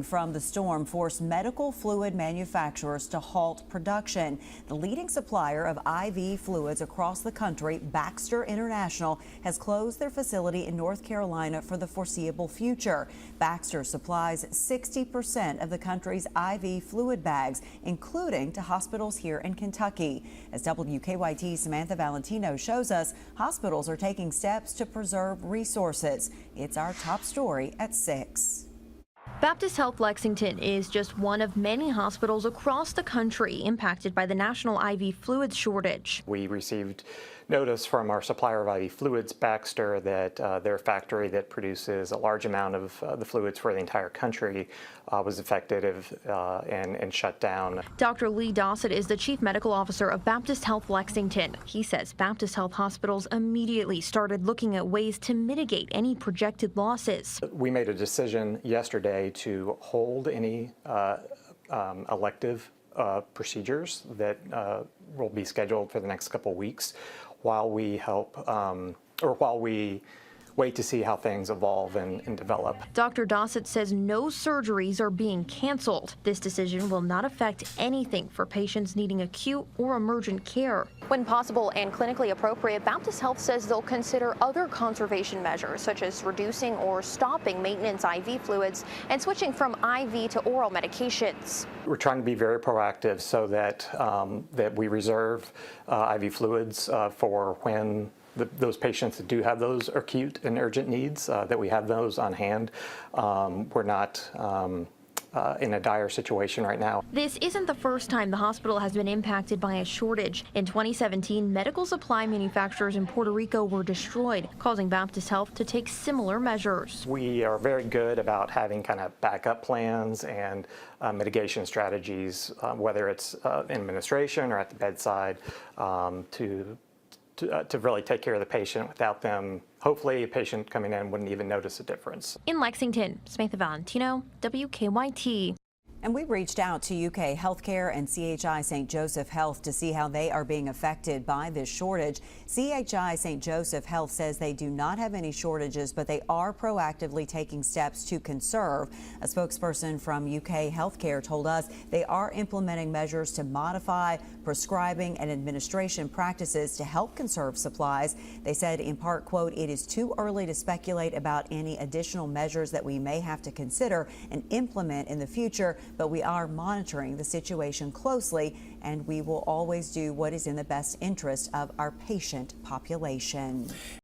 From the storm forced medical fluid manufacturers to halt production. The leading supplier of IV fluids across the country, Baxter International, has closed their facility in North Carolina for the foreseeable future. Baxter supplies 60% of the country's IV fluid bags, including to hospitals here in Kentucky. As WKYT's Samantha Valentino shows us, hospitals are taking steps to preserve resources. It's our top story at 6. Baptist Health Lexington is just one of many hospitals across the country impacted by the national IV fluids shortage. We received notice from our supplier of IV fluids, Baxter, that their factory that produces a large amount of the fluids for the entire country was affected and shut down. Dr. Lee Dossett is the chief medical officer of Baptist Health Lexington. He says Baptist Health hospitals immediately started looking at ways to mitigate any projected losses. We made a decision yesterday to hold any elective procedures that will be scheduled for the next couple weeks while we while we wait to see how things evolve and develop. Dr. Dossett says no surgeries are being canceled. This decision will not affect anything for patients needing acute or emergent care. When possible and clinically appropriate, Baptist Health says they'll consider other conservation measures, such as reducing or stopping maintenance IV fluids and switching from IV to oral medications. We're trying to be very proactive so that that we reserve IV fluids for when those patients that do have those acute and urgent needs, that we have those on hand. We're not in a dire situation right now. This isn't the first time the hospital has been impacted by a shortage. In 2017, medical supply manufacturers in Puerto Rico were destroyed, causing Baptist Health to take similar measures. We are very good about having kind of backup plans and mitigation strategies, whether it's in administration or at the bedside, to really take care of the patient. Without them, hopefully a patient coming in wouldn't even notice a difference. In Lexington, Samantha Valentino, WKYT. And we reached out to UK Healthcare and CHI St. Joseph Health to see how they are being affected by this shortage. CHI St. Joseph Health says they do not have any shortages, but they are proactively taking steps to conserve. A spokesperson from UK Healthcare told us they are implementing measures to modify prescribing and administration practices to help conserve supplies. They said in part, quote, "It is too early to speculate about any additional measures that we may have to consider and implement in the future, but we are monitoring the situation closely, and we will always do what is in the best interest of our patient population."